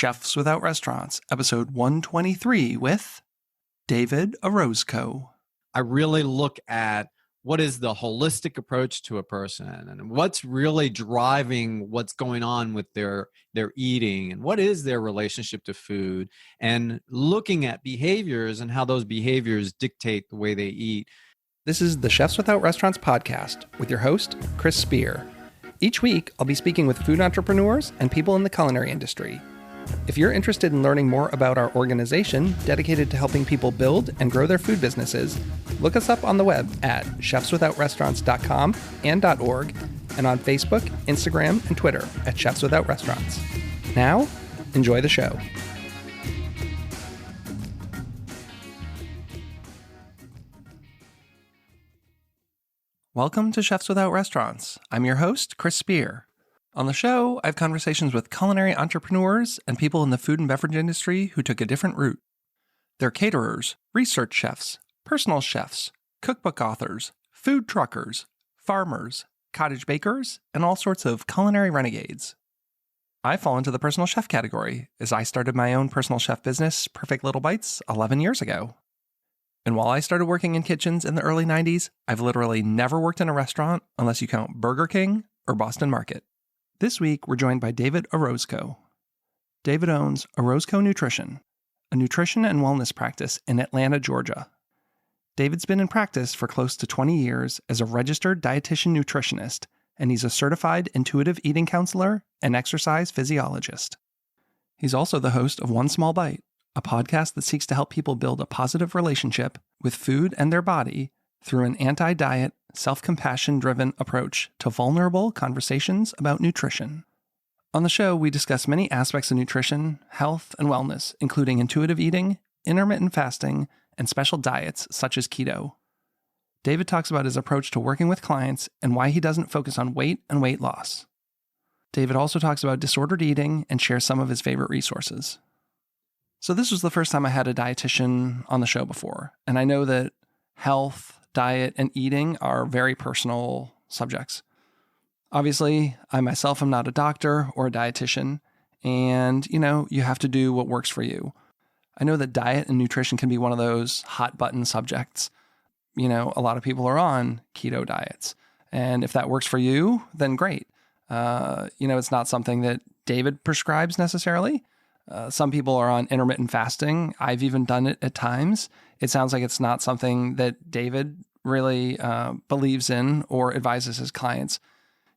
Chefs Without Restaurants, episode 123 with David Orozco. I really look at what is the holistic approach to a person and what's really driving what's going on with their eating and what is their relationship to food, and looking at behaviors and how those behaviors dictate the way they eat. This is the Chefs Without Restaurants podcast with your host, Chris Spear. Each week, I'll be speaking with food entrepreneurs and people in the culinary industry. If you're interested in learning more about our organization dedicated to helping people build and grow their food businesses, look us up on the web at chefswithoutrestaurants.com and .org, and on Facebook, Instagram, and Twitter at Chefs Without Restaurants. Now, enjoy the show. Welcome to Chefs Without Restaurants. I'm your host, Chris Spear. On the show, I have conversations with culinary entrepreneurs and people in the food and beverage industry who took a different route. They're caterers, research chefs, personal chefs, cookbook authors, food truckers, farmers, cottage bakers, and all sorts of culinary renegades. I fall into the personal chef category, as I started my own personal chef business, Perfect Little Bites, 11 years ago. And while I started working in kitchens in the early 90s, I've literally never worked in a restaurant unless you count Burger King or Boston Market. This week, we're joined by David Orozco. David owns Orozco Nutrition, a nutrition and wellness practice in Atlanta, Georgia. David's been in practice for close to 20 years as a registered dietitian nutritionist, and he's a certified intuitive eating counselor and exercise physiologist. He's also the host of One Small Bite, a podcast that seeks to help people build a positive relationship with food and their body through an anti-diet, self-compassion-driven approach to vulnerable conversations about nutrition. On the show, we discuss many aspects of nutrition, health, and wellness, including intuitive eating, intermittent fasting, and special diets such as keto. David talks about his approach to working with clients and why he doesn't focus on weight and weight loss. David also talks about disordered eating and shares some of his favorite resources. So this was the first time I had a dietitian on the show before, and I know that health, diet, and eating are very personal subjects. Obviously, I myself am not a doctor or a dietitian, and, you have to do what works for you. I know that diet and nutrition can be one of those hot button subjects. A lot of people are on keto diets, and if that works for you, then great. It's not something that David prescribes necessarily. Some people are on intermittent fasting. I've even done it at times. It sounds like it's not something that David really believes in or advises his clients.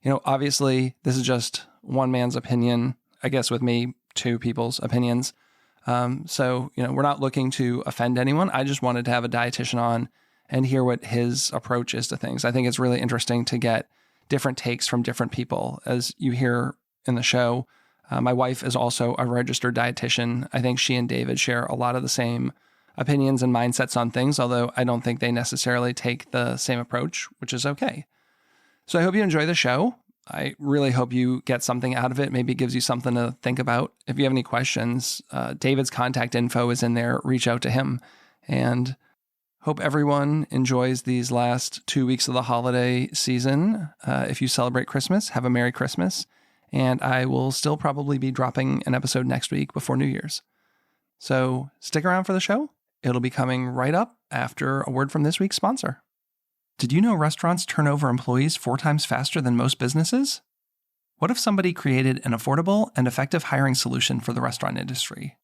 Obviously, this is just one man's opinion. I guess with me, two people's opinions. So, we're not looking to offend anyone. I just wanted to have a dietitian on and hear what his approach is to things. I think it's really interesting to get different takes from different people. As you hear in the show, my wife is also a registered dietitian. I think she and David share a lot of the same opinions and mindsets on things, although I don't think they necessarily take the same approach, which is okay. So I hope you enjoy the show. I really hope you get something out of it. Maybe it gives you something to think about. If you have any questions, David's contact info is in there. Reach out to him. And hope everyone enjoys these last 2 weeks of the holiday season. If you celebrate Christmas, have a Merry Christmas. And I will still probably be dropping an episode next week before New Year's. So stick around for the show. It'll be coming right up after a word from this week's sponsor. Did you know restaurants turn over employees 4 times faster than most businesses? What if somebody created an affordable and effective hiring solution for the restaurant industry?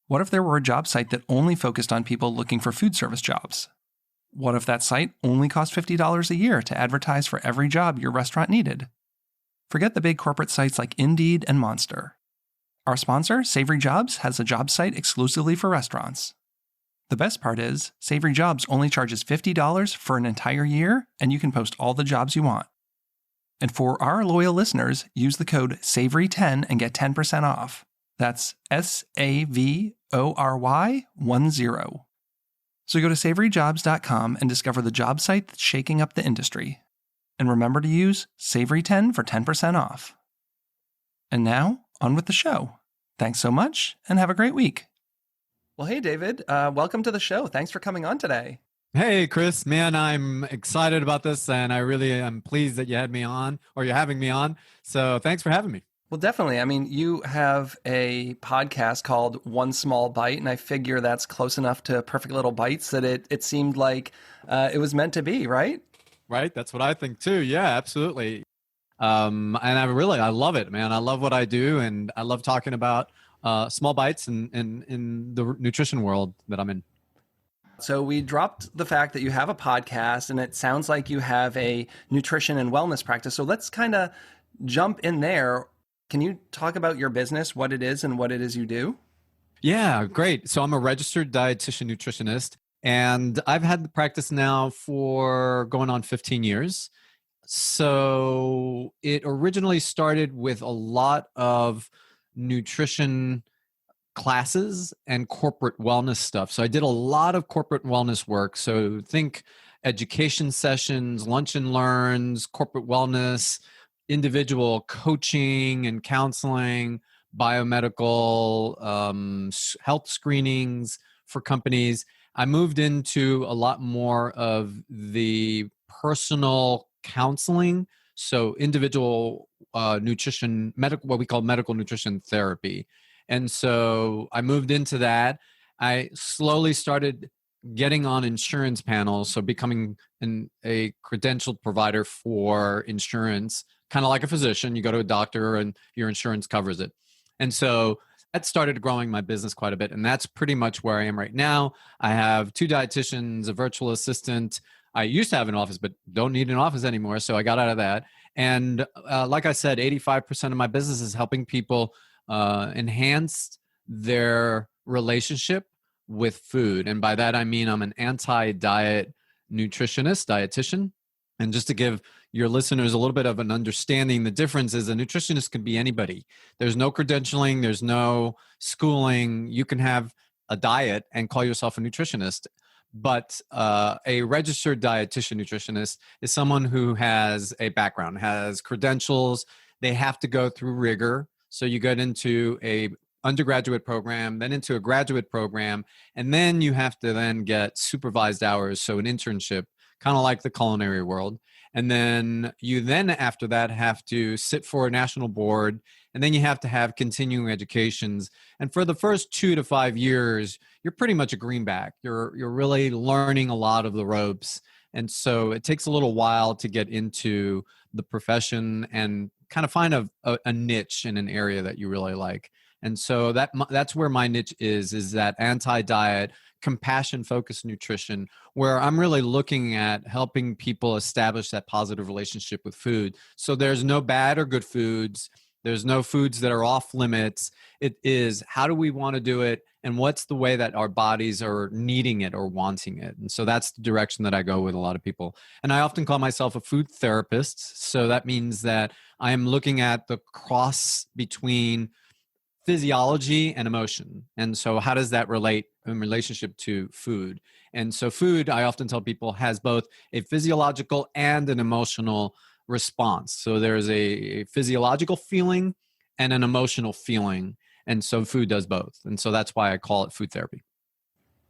What if there were a job site that only focused on people looking for food service jobs? What if that site only cost $50 a year to advertise for every job your restaurant needed? Forget the big corporate sites like Indeed and Monster. Our sponsor, Savory Jobs, has a job site exclusively for restaurants. The best part is, Savory Jobs only charges $50 for an entire year, and you can post all the jobs you want. And for our loyal listeners, use the code SAVORY10 and get 10% off. That's SAVORY10. So go to savoryjobs.com and discover the job site that's shaking up the industry. And remember to use SAVORY10 for 10% off. And now, on with the show. Thanks so much, and have a great week. Well, hey, David, welcome to the show. Thanks for coming on today. Hey, Chris, man, I'm excited about this, and I really am pleased that you had me on, or you're having me on. So thanks for having me. Well, definitely. I mean, you have a podcast called One Small Bite, and I figure that's close enough to Perfect Little Bites that it seemed like it was meant to be, right? Right? That's what I think too. Yeah, absolutely. And I love it, man. I love what I do, and I love talking about small bites and in the nutrition world that I'm in. So we dropped the fact that you have a podcast, and it sounds like you have a nutrition and wellness practice. So let's kind of jump in there. Can you talk about your business, what it is, and what it is you do? Yeah, great. So I'm a registered dietitian nutritionist, and I've had the practice now for going on 15 years. So it originally started with a lot of nutrition classes and corporate wellness stuff. So I did a lot of corporate wellness work. So think education sessions, lunch and learns, corporate wellness, individual coaching and counseling, biomedical health screenings for companies. I moved into a lot more of the personal counseling, so individual nutrition, medical, what we call medical nutrition therapy. And so I moved into that. I slowly started getting on insurance panels, so becoming a credentialed provider for insurance, kind of like a physician. You go to a doctor and your insurance covers it. And so that started growing my business quite a bit. And that's pretty much where I am right now. I have 2 dietitians, a virtual assistant. I used to have an office, but don't need an office anymore. So I got out of that. And like I said, 85% of my business is helping people enhance their relationship with food. And by that, I mean I'm an anti-diet nutritionist, dietitian. And just to give your listeners a little bit of an understanding, the difference is a nutritionist can be anybody. There's no credentialing, there's no schooling. You can have a diet and call yourself a nutritionist. But a registered dietitian nutritionist is someone who has a background, has credentials. They have to go through rigor. So you get into a undergraduate program, then into a graduate program, and then you have to then get supervised hours, so an internship, kind of like the culinary world. And then you then after that have to sit for a national board, and then you have to have continuing educations. And for the first 2 to 5 years, you're pretty much a greenback. You're really learning a lot of the ropes. And so it takes a little while to get into the profession and kind of find a niche in an area that you really like. And so that's where my niche is that anti-diet, compassion-focused nutrition, where I'm really looking at helping people establish that positive relationship with food. So there's no bad or good foods. There's no foods that are off limits. It is, how do we want to do it? And what's the way that our bodies are needing it or wanting it? And so that's the direction that I go with a lot of people. And I often call myself a food therapist. So that means that I am looking at the cross between physiology and emotion. And so how does that relate in relationship to food? And so food, I often tell people, has both a physiological and an emotional response. So there's a physiological feeling and an emotional feeling. And so food does both. And so that's why I call it food therapy.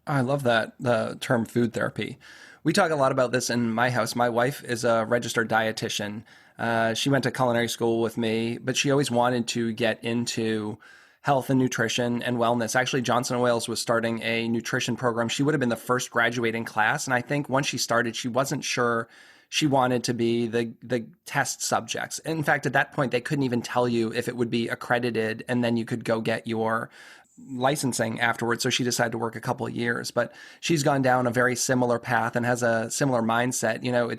I love that, the term food therapy. We talk a lot about this in my house. My wife is a registered dietitian. She went to culinary school with me, but she always wanted to get into health and nutrition and wellness. Actually, Johnson & Wales was starting a nutrition program. She would have been the first graduating class. And I think once she started, she wasn't sure she wanted to be the test subjects. In fact, at that point, they couldn't even tell you if it would be accredited, and then you could go get your licensing afterwards. So she decided to work a couple of years, but she's gone down a very similar path and has a similar mindset. You know,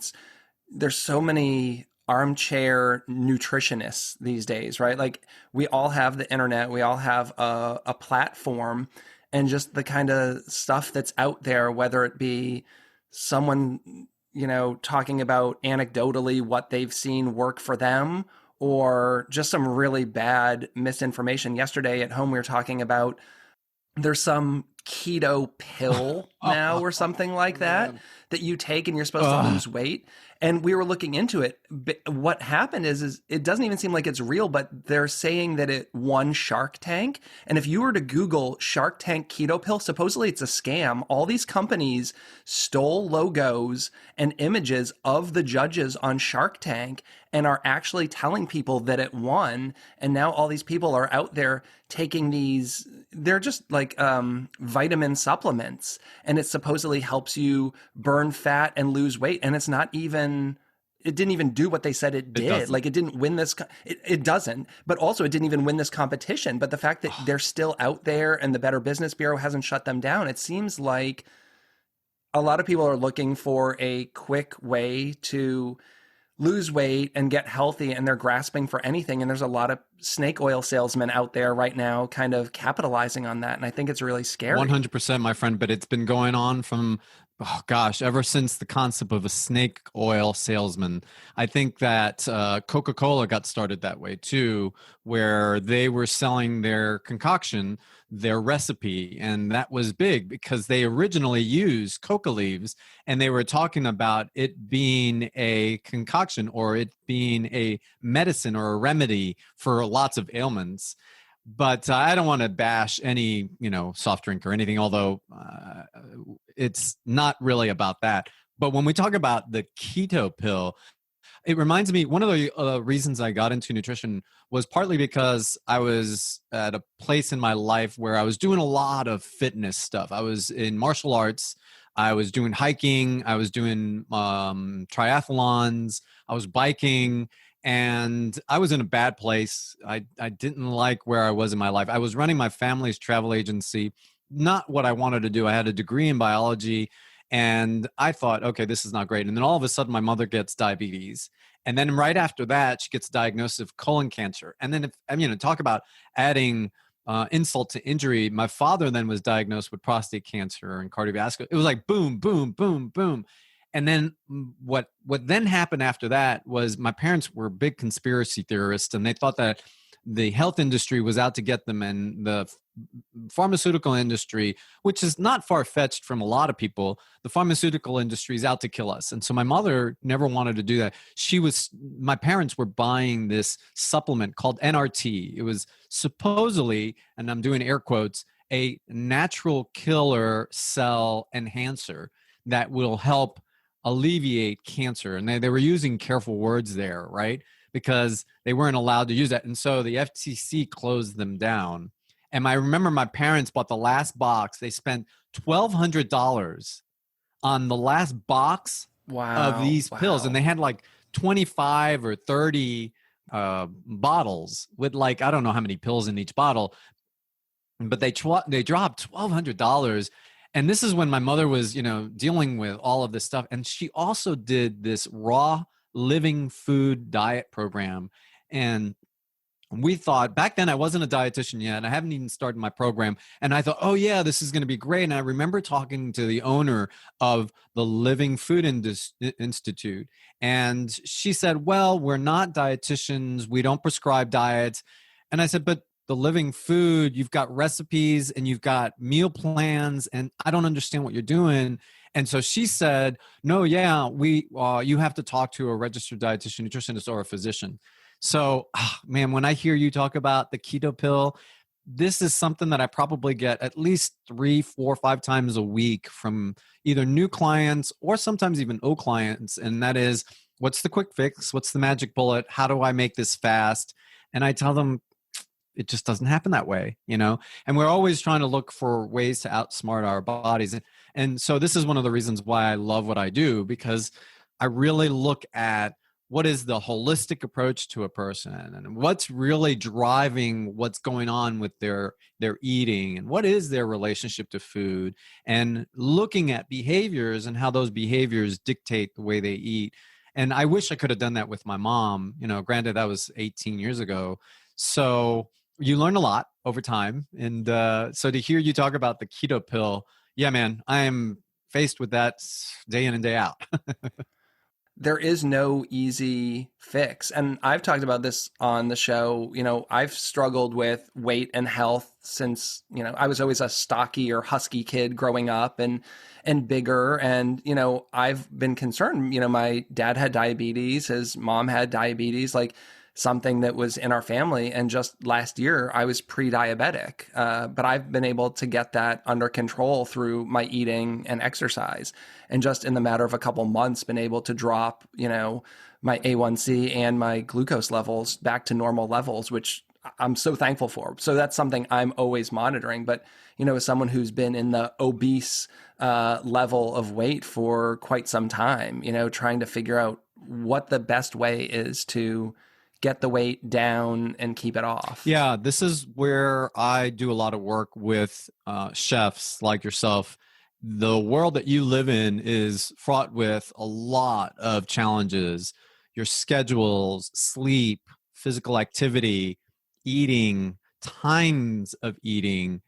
there's so many armchair nutritionists these days, right? Like, we all have the internet, we all have a platform, and just the kind of stuff that's out there, whether it be someone, you know, talking about anecdotally what they've seen work for them, or just some really bad misinformation. Yesterday at home, we were talking about there's some keto pill now or something like that you take and you're supposed to lose weight. And we were looking into it. But what happened is it doesn't even seem like it's real, but they're saying that it won Shark Tank. And if you were to Google Shark Tank keto pill, supposedly it's a scam. All these companies stole logos and images of the judges on Shark Tank and are actually telling people that it won. And now all these people are out there taking these, they're just like vitamin supplements, and it supposedly helps you burn fat and lose weight. And it's not even, it didn't even do what they said it did. Like it didn't win this, it doesn't, but also it didn't even win this competition. But the fact that they're still out there and the Better Business Bureau hasn't shut them down, it seems like a lot of people are looking for a quick way to lose weight and get healthy, and they're grasping for anything. And there's a lot of snake oil salesmen out there right now kind of capitalizing on that. And I think it's really scary. 100%, my friend, but it's been going on from, oh gosh, ever since the concept of a snake oil salesman. I think that Coca-Cola got started that way too, where they were selling their concoction, their recipe, and that was big because they originally used coca leaves, and they were talking about it being a concoction or it being a medicine or a remedy for lots of ailments. But I don't want to bash any, soft drink or anything, although it's not really about that. But when we talk about the keto pill, it reminds me, one of the reasons I got into nutrition was partly because I was at a place in my life where I was doing a lot of fitness stuff. I was in martial arts. I was doing hiking. I was doing triathlons. I was biking. And I was in a bad place. I didn't like where I was in my life. I was running my family's travel agency, not what I wanted to do. I had a degree in biology, and I thought, okay, this is not great. And then all of a sudden, my mother gets diabetes. And then right after that, she gets diagnosed with colon cancer. And then, talk about adding insult to injury. My father then was diagnosed with prostate cancer and cardiovascular. It was like boom, boom, boom, boom. And then what then happened after that was my parents were big conspiracy theorists, and they thought that the health industry was out to get them, and the pharmaceutical industry, which is not far-fetched from a lot of people, the pharmaceutical industry is out to kill us. And so my mother never wanted to do that. My parents were buying this supplement called NRT. It was supposedly, and I'm doing air quotes, a natural killer cell enhancer that will help alleviate cancer. And they were using careful words there, right? Because they weren't allowed to use that. And so the FTC closed them down. And I remember my parents bought the last box. They spent $1,200 on the last box of these pills. And they had like 25 or 30 bottles with like, I don't know how many pills in each bottle, but they dropped $1,200. And this is when my mother was, dealing with all of this stuff. And she also did this raw living food diet program. And we thought, back then I wasn't a dietitian yet, and I haven't even started my program. And I thought, oh yeah, this is going to be great. And I remember talking to the owner of the Living Food Institute. And she said, well, we're not dietitians. We don't prescribe diets. And I said, but the living food, you've got recipes and you've got meal plans, and I don't understand what you're doing. And so she said, no, yeah, you have to talk to a registered dietitian nutritionist or a physician. So, man, when I hear you talk about the keto pill, this is something that I probably get at least 3, 4, 5 times a week from either new clients or sometimes even old clients. And that is, what's the quick fix? What's the magic bullet? How do I make this fast? And I tell them, it just doesn't happen that way, and we're always trying to look for ways to outsmart our bodies. And so this is one of the reasons why I love what I do, because I really look at what is the holistic approach to a person and what's really driving what's going on with their eating and what is their relationship to food, and looking at behaviors and how those behaviors dictate the way they eat. And I wish I could have done that with my mom. Granted, that was 18 years ago. So you learn a lot over time. And so to hear you talk about the keto pill, yeah, man, I am faced with that day in and day out. there is no easy fix. And I've talked about this on the show. I've struggled with weight and health since, I was always a stocky or husky kid growing up and bigger. And, I've been concerned, my dad had diabetes, his mom had diabetes, like something that was in our family. And just last year I was pre-diabetic, but I've been able to get that under control through my eating and exercise. And just in the matter of a couple months, been able to drop, my A1C and my glucose levels back to normal levels, which I'm so thankful for. So that's something I'm always monitoring. But, as someone who's been in the obese level of weight for quite some time, trying to figure out what the best way is to get the weight down and keep it off. Yeah, this is where I do a lot of work with chefs like yourself. The world that you live in is fraught with a lot of challenges. Your schedules, sleep, physical activity, eating, times of eating,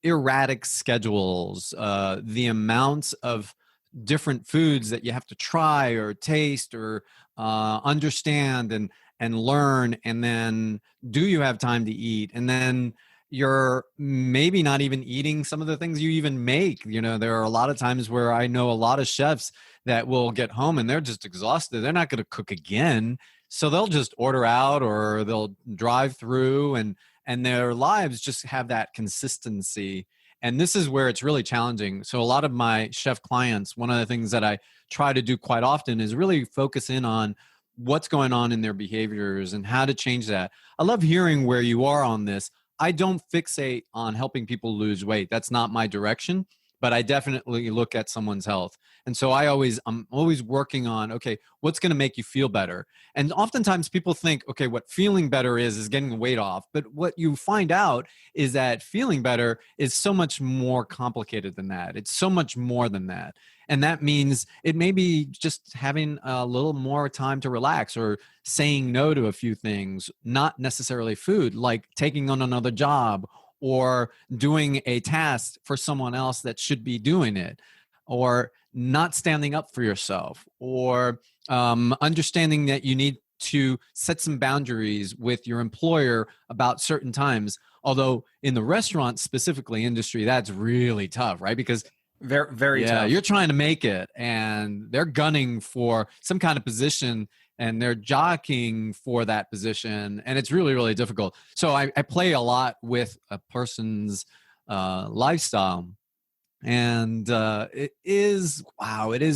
erratic schedules, the amounts of different foods that you have to try or taste or understand and learn, and then do you have time to eat? And then you're maybe not even eating some of the things you even make. There are a lot of times where I know a lot of chefs that will get home and they're just exhausted. They're not going to cook again. So they'll just order out or they'll drive through, and their lives just have that consistency. And this is where it's really challenging. So a lot of my chef clients, one of the things that I try to do quite often is really focus in on what's going on in their behaviors and how to change that. I love hearing where you are on this. I don't fixate on helping people lose weight. That's not my direction, but I definitely look at someone's health. And so I'm always working on, okay, what's going to make you feel better? And oftentimes people think, okay, what feeling better is getting the weight off. But what you find out is that feeling better is so much more complicated than that. It's so much more than that. And that means it may be just having a little more time to relax or saying no to a few things, not necessarily food, like taking on another job or doing a task for someone else that should be doing it, or not standing up for yourself, or understanding that you need to set some boundaries with your employer about certain times. Although in the restaurant specifically industry, that's really tough, right? Because very, very tough. You're trying to make it and they're gunning for some kind of position and they're jockeying for that position. And it's really, really difficult. So I play a lot with a person's lifestyle. And it is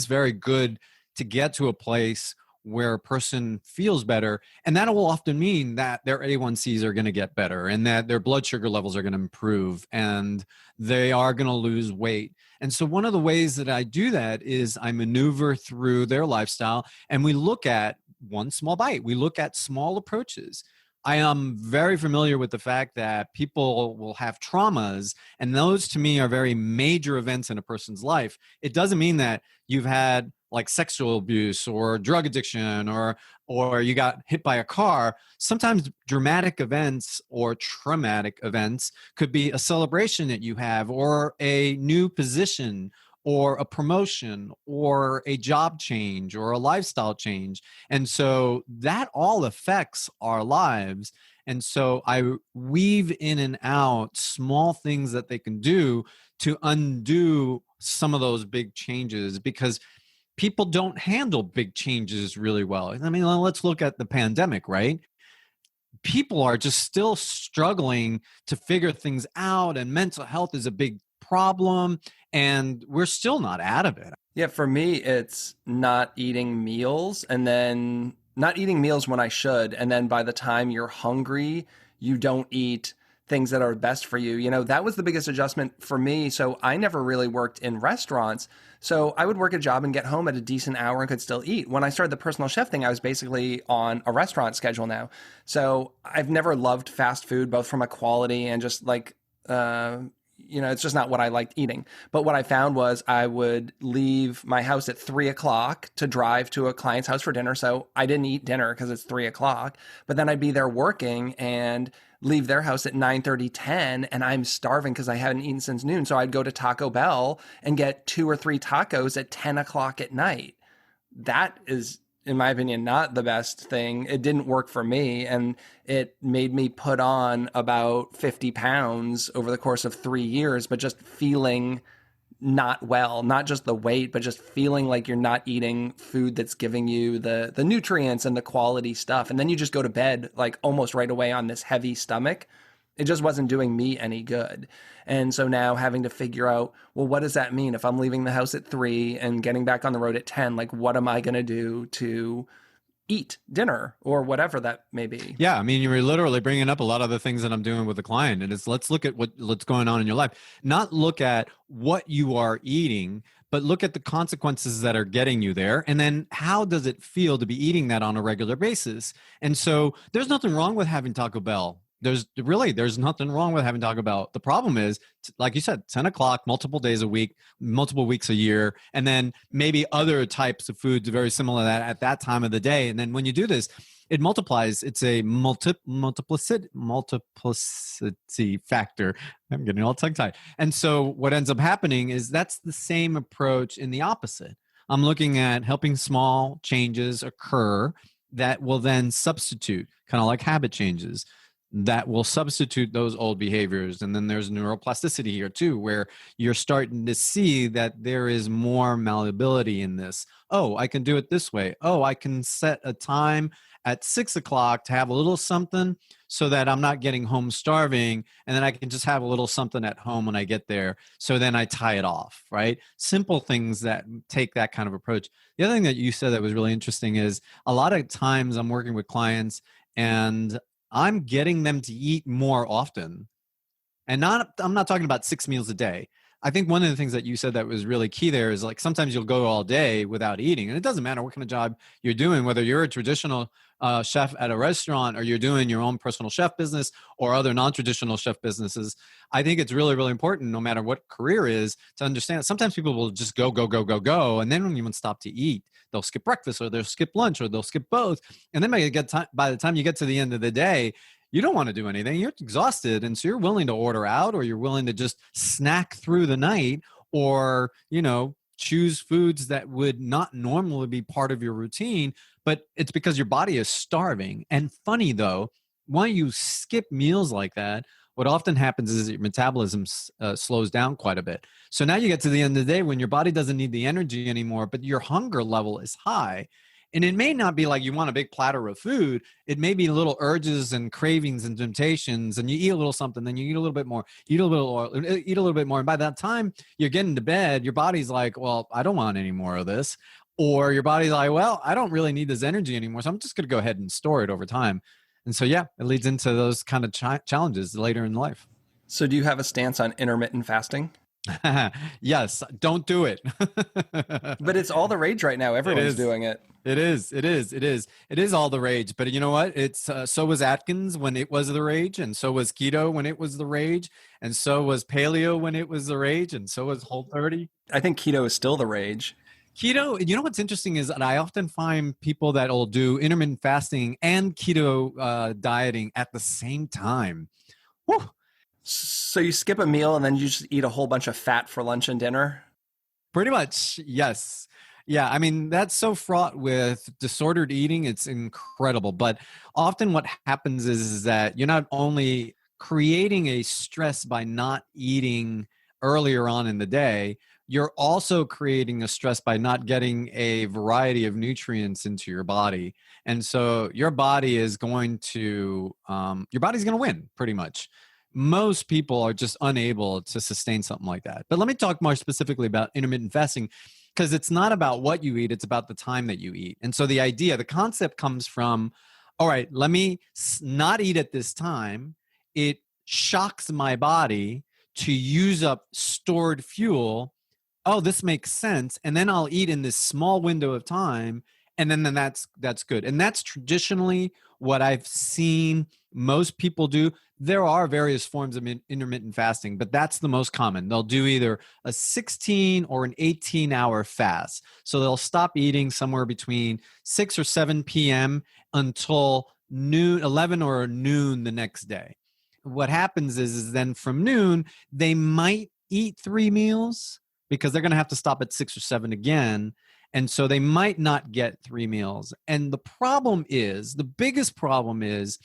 very good to get to a place where a person feels better. And that will often mean that their A1Cs are going to get better and that their blood sugar levels are going to improve and they are going to lose weight. And so one of the ways that I do that is I maneuver through their lifestyle and we look at one small bite. We look at small approaches. I am very familiar with the fact that people will have traumas, and those to me are very major events in a person's life. It doesn't mean that you've had like sexual abuse or drug addiction or you got hit by a car. Sometimes dramatic events or traumatic events could be a celebration that you have or a new position or a promotion or a job change or a lifestyle change. And so that all affects our lives. And so I weave in and out small things that they can do to undo some of those big changes, because people don't handle big changes really well. I mean, let's look at the pandemic, right? People are just still struggling to figure things out, and mental health is a big problem, and we're still not out of it. Yeah, for me, it's not eating meals and then not eating meals when I should. And then by the time you're hungry, you don't eat things that are best for you. That was the biggest adjustment for me. So I never really worked in restaurants. So I would work a job and get home at a decent hour and could still eat. When I started the personal chef thing, I was basically on a restaurant schedule now. So I've never loved fast food, both from a quality and just like, it's just not what I liked eating. But what I found was I would leave my house at 3:00 to drive to a client's house for dinner. So I didn't eat dinner because it's 3:00, but then I'd be there working and leave their house at 9:30, 10, and I'm starving because I hadn't eaten since noon. So I'd go to Taco Bell and get 2 or 3 tacos at 10 o'clock at night. that is, in my opinion, not the best thing. It didn't work for me. And it made me put on about 50 pounds over the course of 3 years, but just feeling not well, not just the weight, but just feeling like you're not eating food that's giving you the nutrients and the quality stuff. And then you just go to bed like almost right away on this heavy stomach. It just wasn't doing me any good. And so now having to figure out, well, what does that mean if I'm leaving the house at 3 and getting back on the road at 10? Like, what am I going to do to eat dinner or whatever that may be? Yeah. I mean, you're literally bringing up a lot of the things that I'm doing with the client. And it's, let's look at what's going on in your life, not look at what you are eating, but look at the consequences that are getting you there. And then how does it feel to be eating that on a regular basis? And so there's nothing wrong with having Taco Bell. There's nothing wrong with having Taco Bell. The problem is, like you said, 10 o'clock, multiple days a week, multiple weeks a year, and then maybe other types of foods very similar to that at that time of the day. And then when you do this, it multiplies. It's a multiplicity factor. I'm getting all tongue-tied. And so what ends up happening is that's the same approach in the opposite. I'm looking at helping small changes occur that will then substitute, kind of like habit changes, that will substitute those old behaviors. And then there's neuroplasticity here too, where you're starting to see that there is more malleability in this. Oh, I can do it this way. Oh, I can set a time at 6 o'clock to have a little something so that I'm not getting home starving. And then I can just have a little something at home when I get there. So then I tie it off, right? Simple things that take that kind of approach. The other thing that you said that was really interesting is a lot of times I'm working with clients and I'm getting them to eat more often. And I'm not talking about 6 meals a day. I think one of the things that you said that was really key there is like sometimes you'll go all day without eating. And it doesn't matter what kind of job you're doing, whether you're a traditional chef at a restaurant or you're doing your own personal chef business or other non-traditional chef businesses. I think it's really, really important, no matter what career is, to understand sometimes people will just go. And then when you stop to eat, they'll skip breakfast or they'll skip lunch or they'll skip both. And then by the time you get to the end of the day, you don't want to do anything. You're exhausted. And so you're willing to order out, or you're willing to just snack through the night, or, choose foods that would not normally be part of your routine, but it's because your body is starving. And funny though, when you skip meals like that, what often happens is your metabolism slows down quite a bit. So now you get to the end of the day when your body doesn't need the energy anymore, but your hunger level is high. And it may not be like you want a big platter of food. It may be little urges and cravings and temptations, and you eat a little something, then you eat a little bit more, eat a little bit more. And by that time you're getting to bed, your body's like, well, I don't want any more of this. Or your body's like, well, I don't really need this energy anymore, so I'm just going to go ahead and store it over time. And so, yeah, it leads into those kind of challenges later in life. So do you have a stance on intermittent fasting? Yes, don't do it. But it's all the rage right now. Everyone's doing it. It is all the rage. But you know what? It's so was Atkins when it was the rage, and so was keto when it was the rage, and so was paleo when it was the rage, and so was Whole30. I think keto is still the rage. Keto, you know what's interesting is that I often find people that will do intermittent fasting and keto dieting at the same time. Whew. So you skip a meal and then you just eat a whole bunch of fat for lunch and dinner? Pretty much, yes. Yeah, I mean, that's so fraught with disordered eating. It's incredible. But often what happens is that you're not only creating a stress by not eating earlier on in the day, you're also creating a stress by not getting a variety of nutrients into your body. And so your body is going to win pretty much. Most people are just unable to sustain something like that. But let me talk more specifically about intermittent fasting, because it's not about what you eat, it's about the time that you eat. And so the concept comes from, all right, let me not eat at this time. It shocks my body to use up stored fuel. Oh, this makes sense. And then I'll eat in this small window of time. And then that's good. And that's traditionally what I've seen most people do. There are various forms of intermittent fasting, but that's the most common. They'll do either a 16 or an 18-hour fast. So they'll stop eating somewhere between 6 or 7 p.m. until noon, 11 or noon the next day. What happens is then from noon, they might eat 3 meals because they're going to have to stop at 6 or 7 again. And so they might not get 3 meals. And the biggest problem is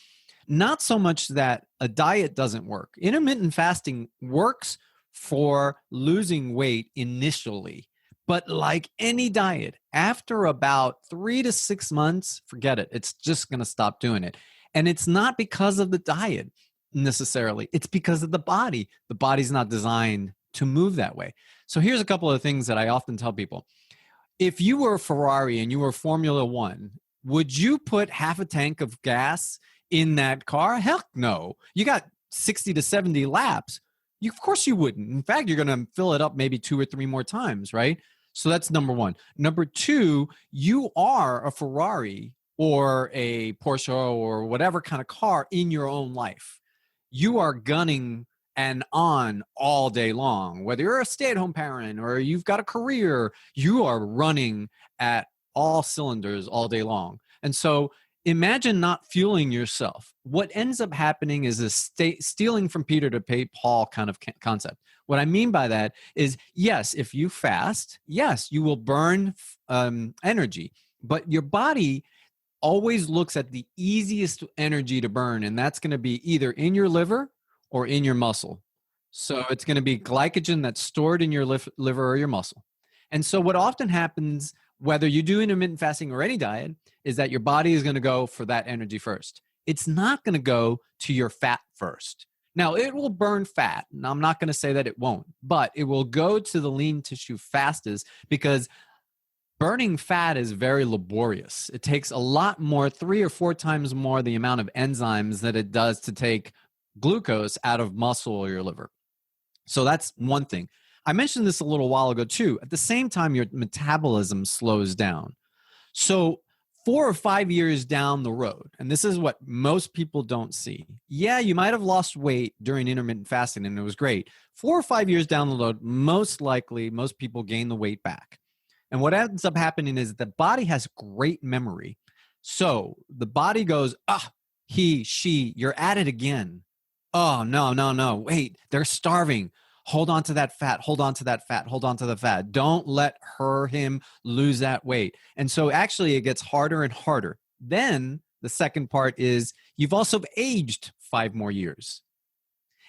not so much that a diet doesn't work. Intermittent fasting works for losing weight initially. But like any diet, after about 3 to 6 months, forget it. It's just going to stop doing it. And it's not because of the diet necessarily. It's because of the body. The body's not designed to move that way. So here's a couple of things that I often tell people. If you were a Ferrari and you were Formula One, would you put half a tank of gas in that car? Heck no. You got 60 to 70 laps. Of course you wouldn't. In fact, you're going to fill it up maybe 2 or 3 more times, right? So that's number one. Number two, you are a Ferrari or a Porsche or whatever kind of car in your own life. You are gunning and on all day long. Whether you're a stay-at-home parent or you've got a career, you are running at all cylinders all day long. And so imagine not fueling yourself. What ends up happening is a stealing from Peter to pay Paul kind of concept. What I mean by that is, yes, if you fast, yes, you will burn energy, but your body always looks at the easiest energy to burn, and that's going to be either in your liver or in your muscle. So it's going to be glycogen that's stored in your liver or your muscle. And so what often happens, whether you do intermittent fasting or any diet, is that your body is going to go for that energy first. It's not going to go to your fat first. Now, it will burn fat. And I'm not going to say that it won't, but it will go to the lean tissue fastest because burning fat is very laborious. It takes a lot more, 3 or 4 times more the amount of enzymes that it does to take glucose out of muscle or your liver. So that's one thing. I mentioned this a little while ago too. At the same time, your metabolism slows down. So 4 or 5 years down the road, and this is what most people don't see. Yeah, you might have lost weight during intermittent fasting and it was great. 4 or 5 years down the road, most likely, most people gain the weight back. And what ends up happening is the body has great memory. So the body goes, he, she, you're at it again. Oh, no. Wait, they're starving. Hold on to that fat. Hold on to that fat. Hold on to the fat. Don't let him lose that weight. And so actually it gets harder and harder. Then the second part is you've also aged 5 more years.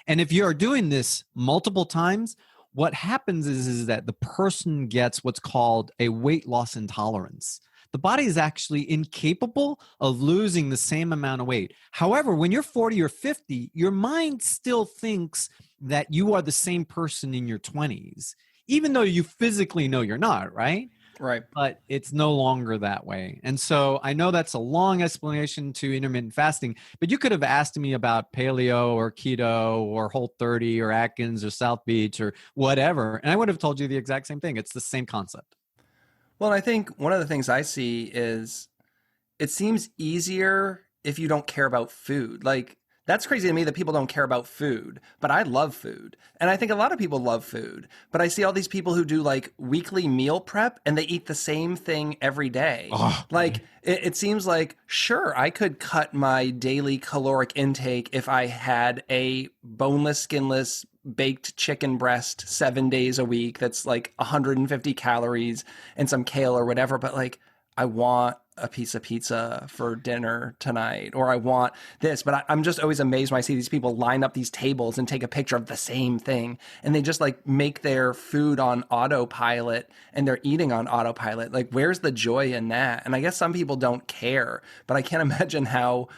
And if you're doing this multiple times, what happens is that the person gets what's called a weight loss intolerance. The body is actually incapable of losing the same amount of weight. However, when you're 40 or 50, your mind still thinks that you are the same person in your 20s, even though you physically know you're not, right? Right. But it's no longer that way. And so I know that's a long explanation to intermittent fasting, but you could have asked me about paleo or keto or Whole30 or Atkins or South Beach or whatever, and I would have told you the exact same thing. It's the same concept. Well, I think one of the things I see is it seems easier if you don't care about food. Like, that's crazy to me that people don't care about food, but I love food. And I think a lot of people love food, but I see all these people who do like weekly meal prep and they eat the same thing every day. Like, it seems like, sure, I could cut my daily caloric intake if I had a boneless, skinless, baked chicken breast 7 days a week that's like 150 calories and some kale or whatever, but like I want a piece of pizza for dinner tonight, or I want this. But I'm just always amazed when I see these people line up these tables and take a picture of the same thing, and they just like make their food on autopilot and they're eating on autopilot. Like, where's the joy in that? And I guess some people don't care, but I can't imagine how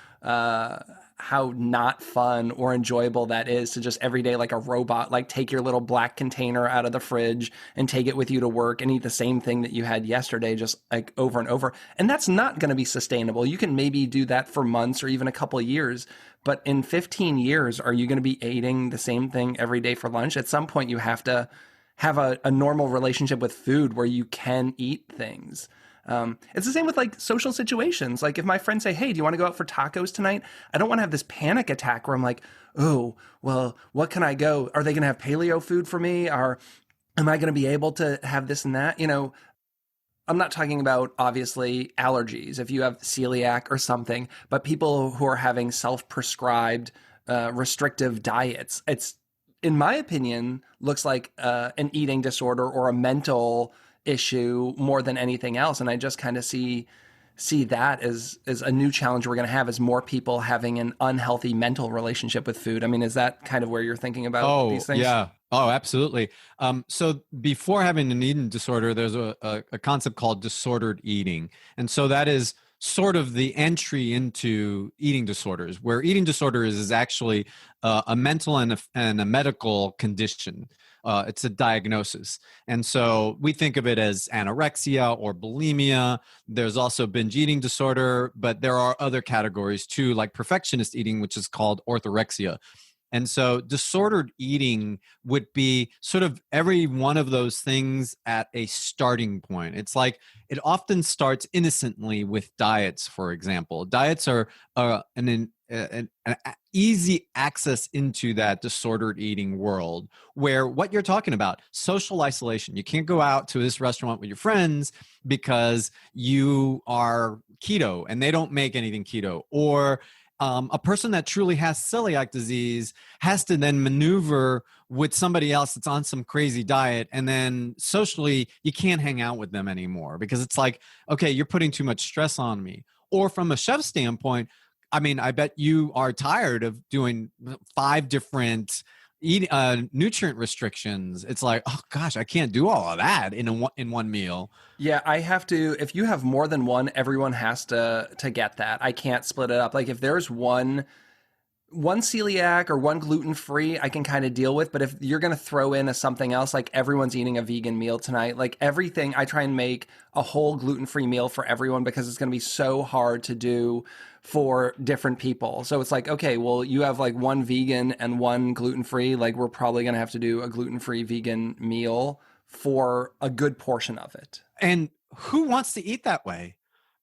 not fun or enjoyable that is to just every day, like a robot, like take your little black container out of the fridge and take it with you to work and eat the same thing that you had yesterday, just like over and over. And that's not going to be sustainable. You can maybe do that for months or even a couple of years, but in 15 years, are you going to be eating the same thing every day for lunch? At some point, you have to have a normal relationship with food where you can eat things. It's the same with like social situations. Like if my friends say, hey, do you want to go out for tacos tonight? I don't want to have this panic attack where I'm like, oh, well, what can I go? Are they going to have paleo food for me? Or am I going to be able to have this and that? You know, I'm not talking about obviously allergies if you have celiac or something, but people who are having self-prescribed restrictive diets. It's, in my opinion, looks like an eating disorder or a mental issue more than anything else. And I just kind of see that as a new challenge we're going to have, is more people having an unhealthy mental relationship with food. I mean, is that kind of where you're thinking about these things? Yeah. Oh, absolutely. So before having an eating disorder, there's a concept called disordered eating. And so that is sort of the entry into eating disorders, where eating disorder is actually a mental and a medical condition. It's a diagnosis. And so we think of it as anorexia or bulimia. There's also binge eating disorder, but there are other categories too, like perfectionist eating, which is called orthorexia. And so disordered eating would be sort of every one of those things at a starting point. It's like it often starts innocently with diets, for example. Diets are an easy access into that disordered eating world, where what you're talking about, social isolation. You can't go out to this restaurant with your friends because you are keto and they don't make anything keto. Or a person that truly has celiac disease has to then maneuver with somebody else that's on some crazy diet. And then socially, you can't hang out with them anymore because it's like, okay, you're putting too much stress on me. Or from a chef standpoint, I mean, I bet you are tired of doing 5 different nutrient restrictions. It's like, oh gosh, I can't do all of that in one meal. Yeah, I have to. If you have more than one, everyone has to get that. I can't split it up. Like if there's one celiac or one gluten-free, I can kind of deal with. But if you're going to throw in something else, like everyone's eating a vegan meal tonight, like everything, I try and make a whole gluten-free meal for everyone because it's going to be so hard to do for different people. So it's like, okay, well, you have like one vegan and one gluten-free. Like we're probably going to have to do a gluten-free vegan meal for a good portion of it. And who wants to eat that way?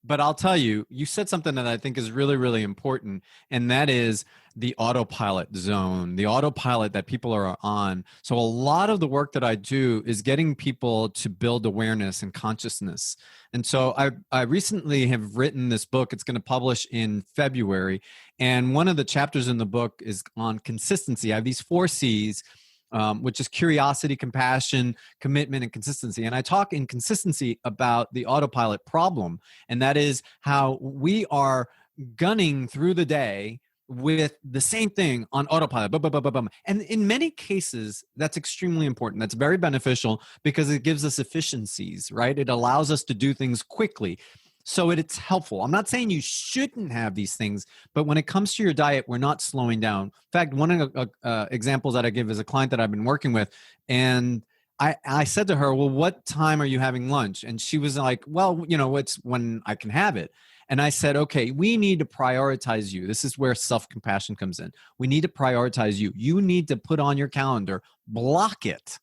But I'll tell you, you said something that I think is really, really important, and that is the autopilot zone, the autopilot that people are on. So a lot of the work that I do is getting people to build awareness and consciousness. And so I recently have written this book. It's going to publish in February. And one of the chapters in the book is on consistency. I have these 4 C's, which is curiosity, compassion, commitment, and consistency. And I talk in consistency about the autopilot problem. And that is how we are gunning through the day with the same thing on autopilot. And in many cases, that's extremely important. That's very beneficial because it gives us efficiencies, right? It allows us to do things quickly. So it's helpful. I'm not saying you shouldn't have these things, but when it comes to your diet, we're not slowing down. In fact, one of the examples that I give is a client that I've been working with. And I said to her, well, what time are you having lunch? And she was like, well, it's when I can have it. And I said, okay, we need to prioritize you. This is where self-compassion comes in. We need to prioritize you. You need to put on your calendar, block it,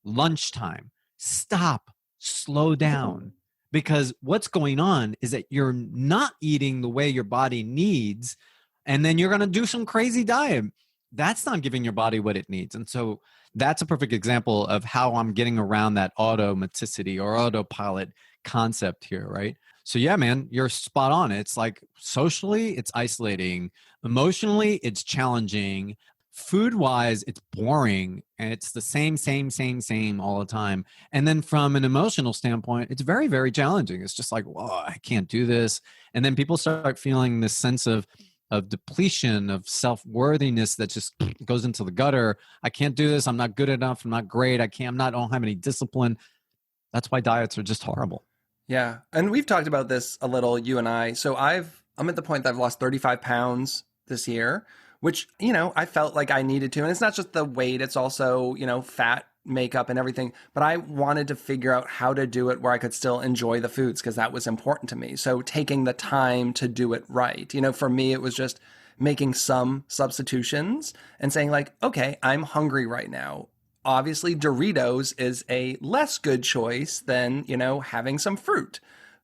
lunchtime, stop, slow down. Because what's going on is that you're not eating the way your body needs, and then you're going to do some crazy diet. That's not giving your body what it needs. And so that's a perfect example of how I'm getting around that automaticity or autopilot concept here, right? So yeah, man, you're spot on. It's like socially, it's isolating. Emotionally, it's challenging. Food-wise, it's boring, and it's the same all the time. And then from an emotional standpoint, it's very, very challenging. It's just like, whoa, I can't do this. And then people start feeling this sense of depletion, of self-worthiness that just goes into the gutter. I can't do this. I'm not good enough. I'm not great. I don't have any discipline. That's why diets are just horrible. Yeah. And we've talked about this a little, you and I. So I'm at the point that I've lost 35 pounds this year, which, I felt like I needed to. And it's not just the weight, it's also, fat makeup and everything. But I wanted to figure out how to do it where I could still enjoy the foods because that was important to me. So taking the time to do it right. For me, it was just making some substitutions and saying like, okay, I'm hungry right now. Obviously, Doritos is a less good choice than, having some fruit.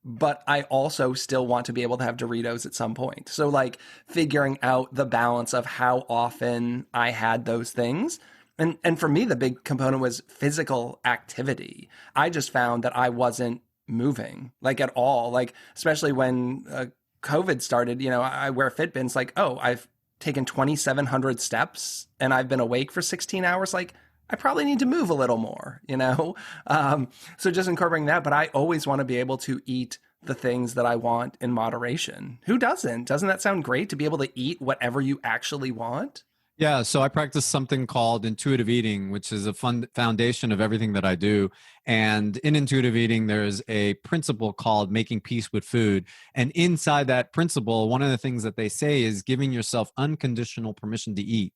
But I also still want to be able to have Doritos at some point. So like figuring out the balance of how often I had those things. And for me, the big component was physical activity. I just found that I wasn't moving like at all. Like, especially when COVID started, I wear Fitbits like, oh, I've taken 2,700 steps and I've been awake for 16 hours. Like, I probably need to move a little more, you know? So just incorporating that, but I always want to be able to eat the things that I want in moderation. Who doesn't? Doesn't that sound great to be able to eat whatever you actually want? Yeah, so I practice something called intuitive eating, which is a foundation of everything that I do. And in intuitive eating, there's a principle called making peace with food. And inside that principle, one of the things that they say is giving yourself unconditional permission to eat.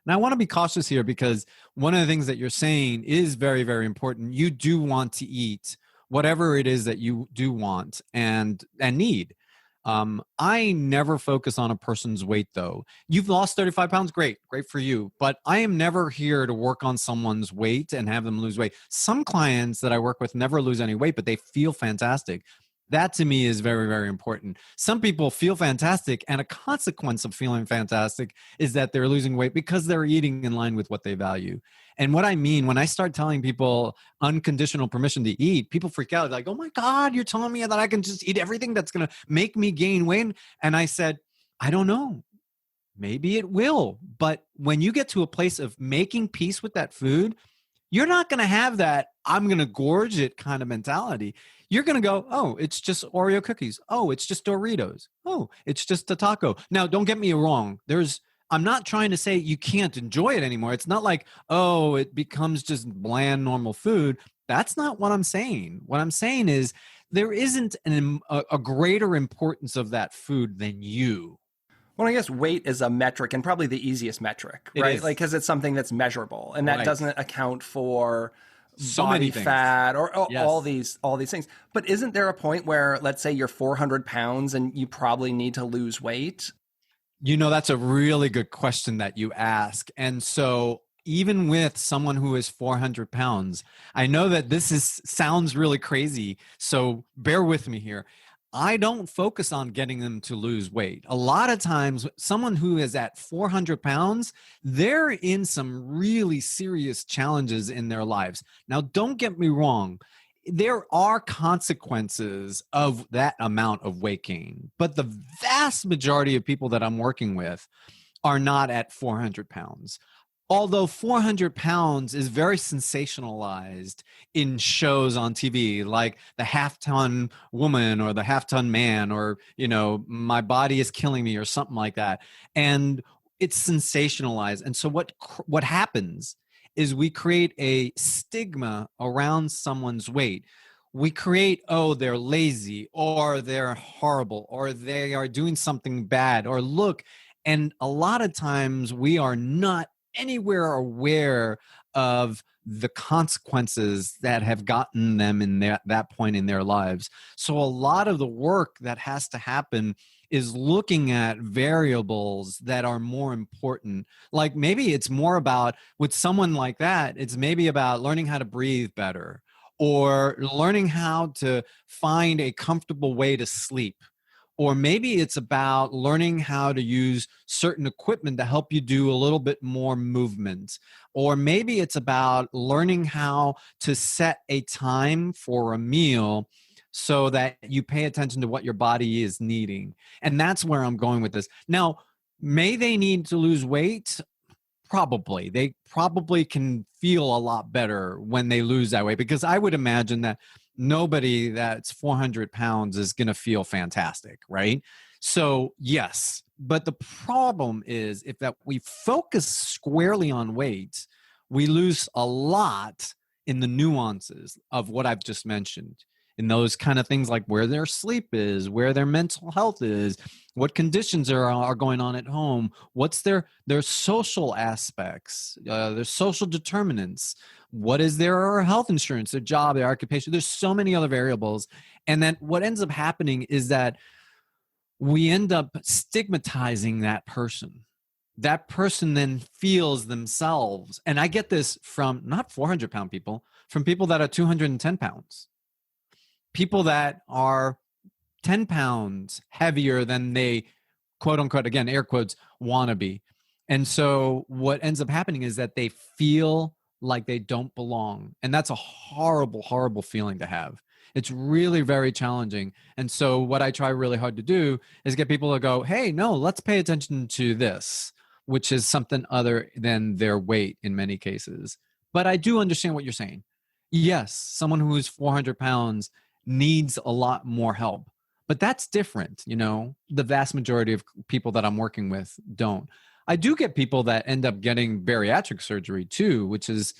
Now, I want to be cautious here because one of the things that you're saying is very, very important. You do want to eat whatever it is that you do want and need. I never focus on a person's weight, though. You've lost 35 pounds. Great for you. But I am never here to work on someone's weight and have them lose weight. Some clients that I work with never lose any weight, but they feel fantastic. That to me is very, very important. Some people feel fantastic, and a consequence of feeling fantastic is that they're losing weight because they're eating in line with what they value. And what I mean, when I start telling people unconditional permission to eat, people freak out. Like, oh my God, you're telling me that I can just eat everything that's going to make me gain weight? And I said, I don't know. Maybe it will. But when you get to a place of making peace with that food, you're not going to have that I'm going to gorge it kind of mentality. You're going to go, oh, it's just Oreo cookies. Oh, it's just Doritos. Oh, it's just a taco. Now, don't get me wrong. I'm not trying to say you can't enjoy it anymore. It's not like, oh, it becomes just bland, normal food. That's not what I'm saying. What I'm saying is there isn't a greater importance of that food than you. Well, I guess weight is a metric and probably the easiest metric, right? Like, because it's something that's measurable, and that doesn't account for so body many things. fat or Yes. all these things. But isn't there a point where, let's say you're 400 pounds and you probably need to lose weight? You know, that's a really good question that you ask. And so even with someone who is 400 pounds, I know that sounds really crazy. So bear with me here. I don't focus on getting them to lose weight. A lot of times, someone who is at 400 pounds, they're in some really serious challenges in their lives. Now, don't get me wrong. There are consequences of that amount of weight gain, but the vast majority of people that I'm working with are not at 400 pounds. Although 400 pounds is very sensationalized in shows on TV, like the half-ton woman or the half-ton man, or, you know, my body is killing me or something like that. And it's sensationalized. And so what happens is we create a stigma around someone's weight. We create, oh, they're lazy, or they're horrible, or they are doing something bad, or look. And a lot of times we are not anywhere aware of the consequences that have gotten them in that point in their lives. So a lot of the work that has to happen is looking at variables that are more important. Like maybe it's more about, with someone like that, it's maybe about learning how to breathe better, or learning how to find a comfortable way to sleep. Or maybe it's about learning how to use certain equipment to help you do a little bit more movement. Or maybe it's about learning how to set a time for a meal so that you pay attention to what your body is needing. And that's where I'm going with this. Now, may they need to lose weight? Probably. They probably can feel a lot better when they lose that weight, because I would imagine that nobody that's 400 pounds is going to feel fantastic, right? So yes, but the problem is if that we focus squarely on weight, we lose a lot in the nuances of what I've just mentioned, in those kind of things like where their sleep is, where their mental health is, what conditions are going on at home, what's their social aspects, their social determinants, what is their health insurance, their job, their occupation. There's so many other variables. And then what ends up happening is that we end up stigmatizing that person. That person then feels themselves. And I get this from not 400-pound people, from people that are 210 pounds. People that are 10 pounds heavier than they, quote unquote, again, air quotes, want to be. And so what ends up happening is that they feel like they don't belong. And that's a horrible, horrible feeling to have. It's really very challenging. And so what I try really hard to do is get people to go, hey, no, let's pay attention to this, which is something other than their weight in many cases. But I do understand what you're saying. Yes, someone who is 400 pounds needs a lot more help, but that's different. The vast majority of people that I'm working with don't. I do get people that end up getting bariatric surgery too, which is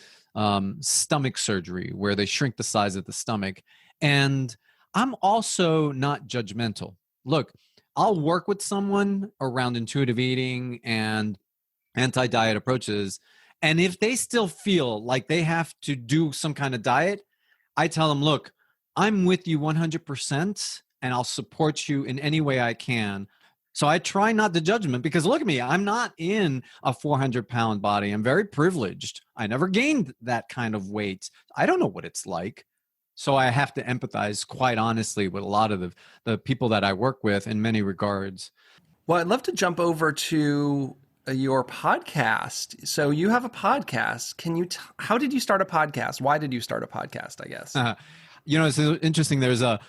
stomach surgery, where they shrink the size of the stomach. And I'm also not judgmental. Look, I'll work with someone around intuitive eating and anti-diet approaches. And if they still feel like they have to do some kind of diet, I tell them, look, I'm with you 100% and I'll support you in any way I can. So I try not to judge them, because look at me, I'm not in a 400-pound body. I'm very privileged. I never gained that kind of weight. I don't know what it's like. So I have to empathize, quite honestly, with a lot of the people that I work with in many regards. Well, I'd love to jump over to your podcast. So you have a podcast. Can you how did you start a podcast? Why did you start a podcast, I guess? It's interesting. There's a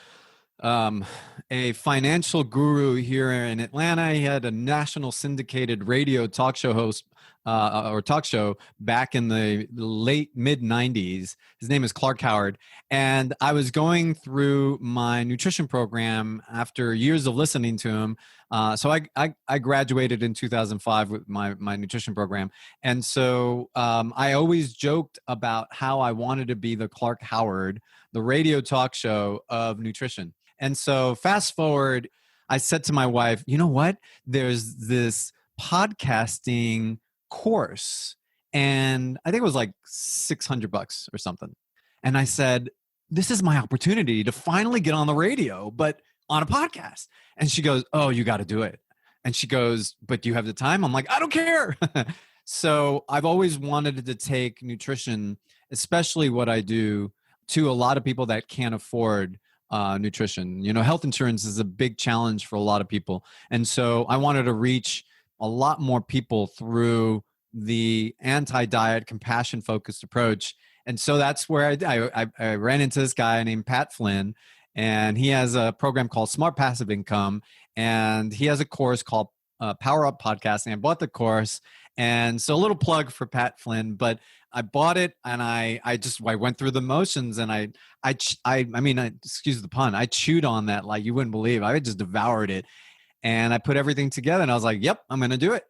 financial guru here in Atlanta. He had a national syndicated radio talk show host or talk show back in the late mid 90s. His name is Clark Howard. And I was going through my nutrition program after years of listening to him. So I graduated in 2005 with my nutrition program. And so I always joked about how I wanted to be the Clark Howard, the radio talk show of nutrition. And so fast forward, I said to my wife, you know what? There's this podcasting course, and I think it was like $600 or something. And I said, this is my opportunity to finally get on the radio, but on a podcast. And she goes, oh, you got to do it. And she goes, but do you have the time? I'm like, I don't care. So I've always wanted to take nutrition, especially what I do, to a lot of people that can't afford nutrition. Health insurance is a big challenge for a lot of people. And so I wanted to reach a lot more people through the anti-diet, compassion-focused approach. And so that's where I ran into this guy named Pat Flynn, and he has a program called Smart Passive Income, and he has a course called Power Up Podcasting. I bought the course, and so a little plug for Pat Flynn, but I bought it, and I went through the motions, and I mean, excuse the pun, I chewed on that like you wouldn't believe. I just devoured it, and I put everything together, and I was like, yep, I'm going to do it.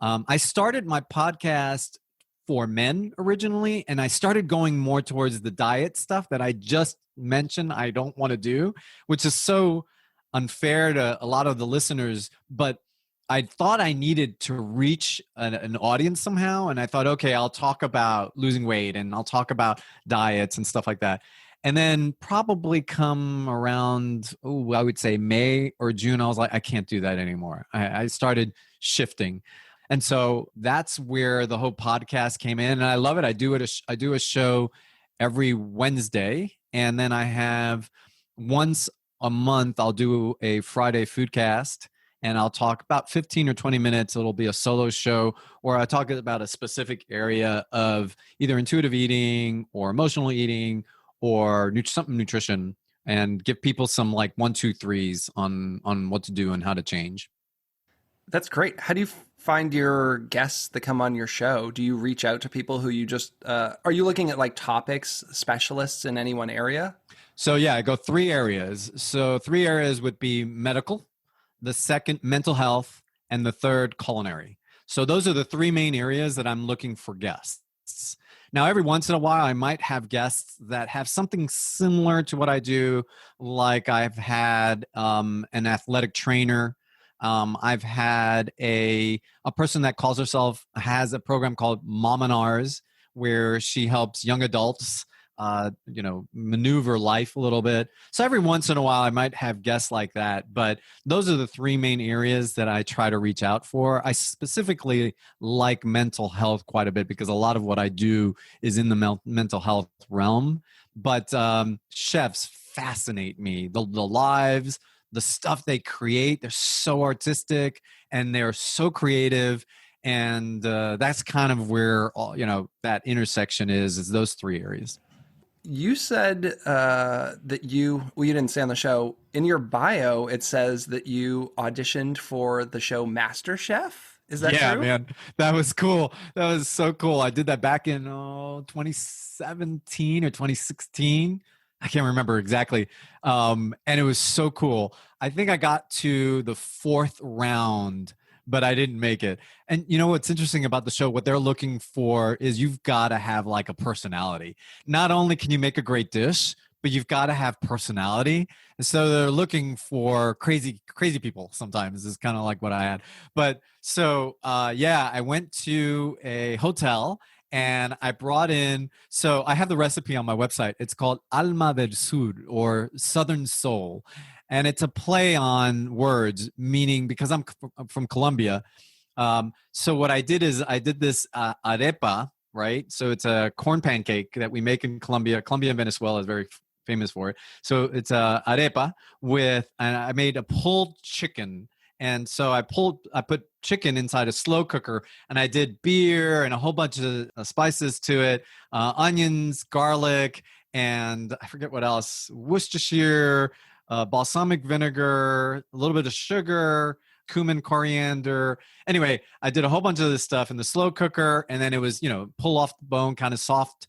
I started my podcast for men originally, and I started going more towards the diet stuff that I just mentioned I don't want to do, which is so unfair to a lot of the listeners, but I thought I needed to reach an audience somehow. And I thought, okay, I'll talk about losing weight and I'll talk about diets and stuff like that. And then probably come around, I would say May or June, I was like, I can't do that anymore. I started shifting. And so that's where the whole podcast came in. And I love it. I do a show every Wednesday. And then I have once a month, I'll do a Friday foodcast. And I'll talk about 15 or 20 minutes. It'll be a solo show, or I talk about a specific area of either intuitive eating or emotional eating or something nutrition, and give people some like 1, 2, 3s on what to do and how to change. That's great. How do you find your guests that come on your show? Do you reach out to people who you just, are you looking at like topics, specialists in any one area? So yeah, I go 3 areas. So 3 areas would be medical, the second mental health, and the third culinary. So those are the 3 main areas that I'm looking for guests. Now, every once in a while, I might have guests that have something similar to what I do. Like I've had an athletic trainer. I've had a person that calls herself, has a program called Mom and Ours, where she helps young adults maneuver life a little bit. So every once in a while, I might have guests like that. But those are the 3 main areas that I try to reach out for. I specifically like mental health quite a bit because a lot of what I do is in the mental health realm. But chefs fascinate me. The lives, the stuff they create, they're so artistic and they're so creative. And that's kind of where that intersection is those 3 areas. You said that you didn't say on the show, in your bio, it says that you auditioned for the show MasterChef. Is that Yeah, true? man, that was cool. That was so cool. I did that back in 2017 or 2016. I can't remember exactly. And it was so cool. I think I got to the fourth round, but I didn't make it. And you know what's interesting about the show? What they're looking for is you've got to have like a personality. Not only can you make a great dish, but you've got to have personality. And so they're looking for crazy people sometimes is kind of like what I had. But so, yeah, I went to a hotel and I brought in, so I have the recipe on my website. It's called Alma del Sur or Southern Soul. And it's a play on words, meaning because I'm from Colombia. So what I did is I did this arepa, right? So it's a corn pancake that we make in Colombia. Colombia and Venezuela is very famous for it. So it's a arepa and I made a pulled chicken. And so I put chicken inside a slow cooker and I did beer and a whole bunch of spices to it, onions, garlic, and I forget what else, Worcestershire, balsamic vinegar, a little bit of sugar, cumin, coriander. Anyway, I did a whole bunch of this stuff in the slow cooker, and then it was, pull off the bone, kind of soft,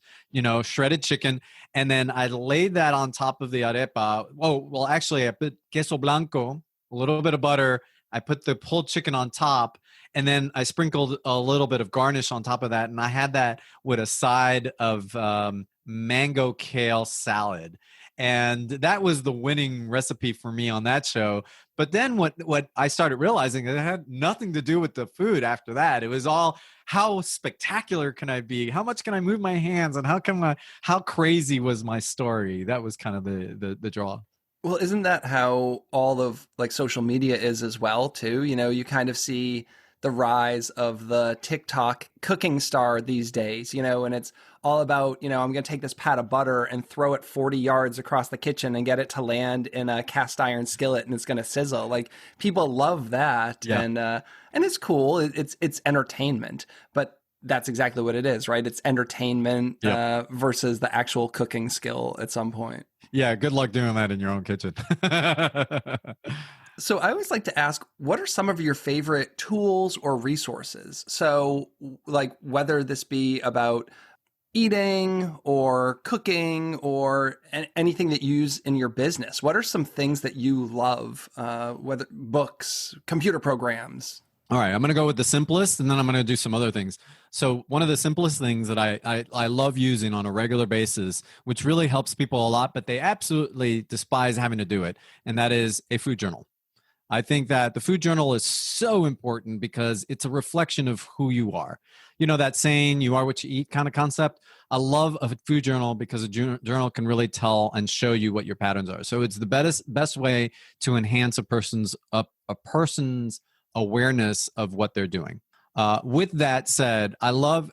shredded chicken. And then I laid that on top of the arepa. Oh, well, actually, I put queso blanco, a little bit of butter. I put the pulled chicken on top, and then I sprinkled a little bit of garnish on top of that. And I had that with a side of mango kale salad. And that was the winning recipe for me on that show. But then what I started realizing, it had nothing to do with the food after that. It was all, how spectacular can I be? How much can I move my hands? And how crazy was my story? That was kind of the draw. Well, isn't that how all of like social media is as well too? You kind of see the rise of the TikTok cooking star these days, and it's all about, I'm going to take this pat of butter and throw it 40 yards across the kitchen and get it to land in a cast iron skillet and it's going to sizzle. Like people love that. Yeah. And it's cool. It's entertainment, but that's exactly what it is, right? It's entertainment versus the actual cooking skill at some point. Yeah. Good luck doing that in your own kitchen. So I always like to ask, what are some of your favorite tools or resources? So like whether this be about eating or cooking or anything that you use in your business, what are some things that you love, whether books, computer programs? All right, I'm going to go with the simplest, and then I'm going to do some other things. So one of the simplest things that I love using on a regular basis, which really helps people a lot, but they absolutely despise having to do it, and that is a food journal. I think that the food journal is so important because it's a reflection of who you are. You know that saying, you are what you eat kind of concept? I love a food journal because a journal can really tell and show you what your patterns are. So it's the best way to enhance a person's awareness of what they're doing. With that said, honestly,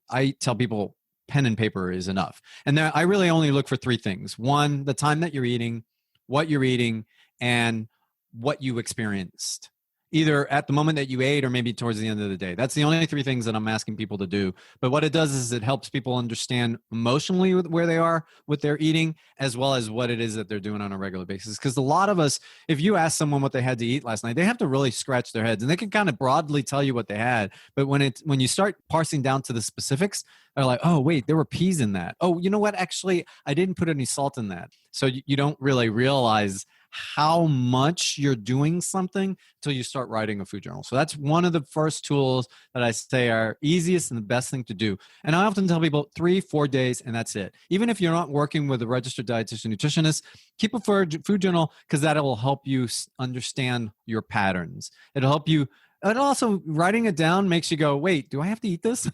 I tell people pen and paper is enough. And there, I really only look for three things. One, the time that you're eating, what you're eating, and what you experienced, either at the moment that you ate or maybe towards the end of the day. That's the only three things that I'm asking people to do. But what it does is it helps people understand emotionally where they are with their eating, as well as what it is that they're doing on a regular basis. Because a lot of us, if you ask someone what they had to eat last night, they have to really scratch their heads, and they can kind of broadly tell you what they had. But when you start parsing down to the specifics, they're like, oh, wait, there were peas in that. Oh, you know what? Actually, I didn't put any salt in that. So you don't really realize how much you're doing something until you start writing a food journal. So that's one of the first tools that I say are easiest and the best thing to do. And I often tell people 3-4 days, and that's it. Even if you're not working with a registered dietitian nutritionist, keep a food journal because that will help you understand your patterns. It'll help you. And also writing it down makes you go, wait, do I have to eat this?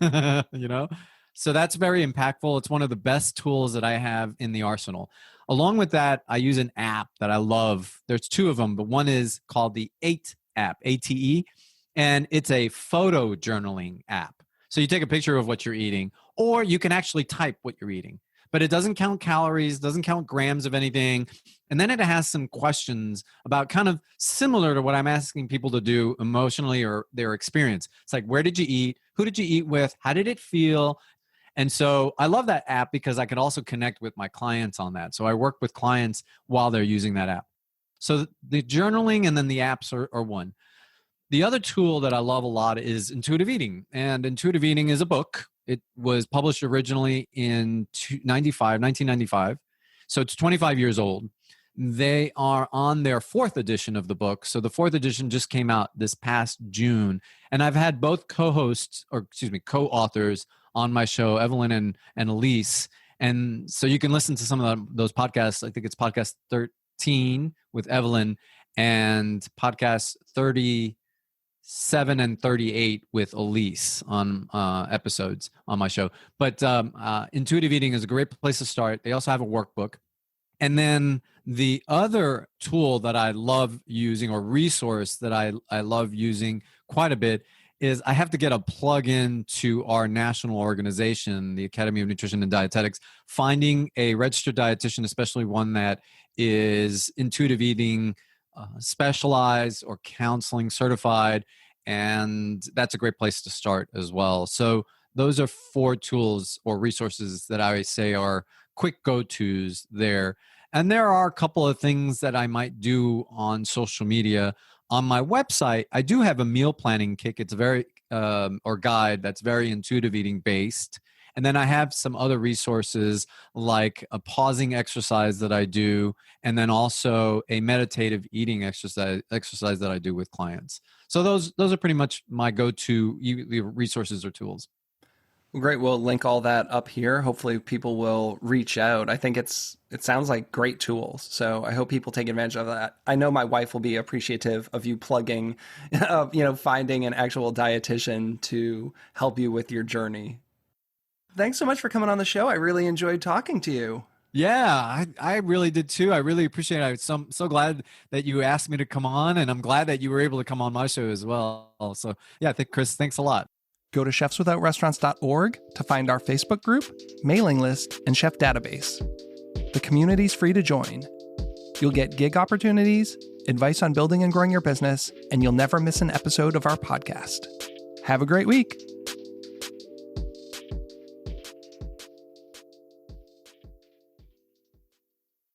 So that's very impactful. It's one of the best tools that I have in the arsenal. Along with that, I use an app that I love. There's two of them, but one is called the ATE app, ATE, and it's a photo journaling app. So you take a picture of what you're eating, or you can actually type what you're eating. But it doesn't count calories, doesn't count grams of anything. And then it has some questions about kind of similar to what I'm asking people to do emotionally or their experience. It's like, where did you eat? Who did you eat with? How did it feel? And so I love that app because I can also connect with my clients on that. So I work with clients while they're using that app. So the journaling and then the apps are one. The other tool that I love a lot is intuitive eating. And intuitive eating is a book. It was published originally in 1995. So it's 25 years old. They are on their fourth edition of the book. So the fourth edition just came out this past June. And I've had both co-authors on my show, Evelyn and Elise. And so you can listen to some of those podcasts. I think it's podcast 13 with Evelyn and podcast 37 and 38 with Elise on episodes on my show. But intuitive eating is a great place to start. They also have a workbook. And then the other tool that I love using, or resource that I love using quite a bit, is I have to get a plug-in to our national organization, the Academy of Nutrition and Dietetics. Finding a registered dietitian, especially one that is intuitive eating specialized or counseling certified, and that's a great place to start as well. So those are 4 tools or resources that I would say are quick go-tos there. And there are a couple of things that I might do on social media. On my website, I do have a meal planning kit. It's or guide that's very intuitive eating based. And then I have some other resources like a pausing exercise that I do, and then also a meditative eating exercise that I do with clients. So those are pretty much my go-to resources or tools. Great. We'll link all that up here. Hopefully people will reach out. I think it sounds like great tools. So I hope people take advantage of that. I know my wife will be appreciative of you plugging, finding an actual dietitian to help you with your journey. Thanks so much for coming on the show. I really enjoyed talking to you. Yeah, I really did too. I really appreciate it. I'm so glad that you asked me to come on, and I'm glad that you were able to come on my show as well. So yeah, Chris, thanks a lot. Go to chefswithoutrestaurants.org to find our Facebook group, mailing list, and chef database. The community's free to join. You'll get gig opportunities, advice on building and growing your business, and you'll never miss an episode of our podcast. Have a great week.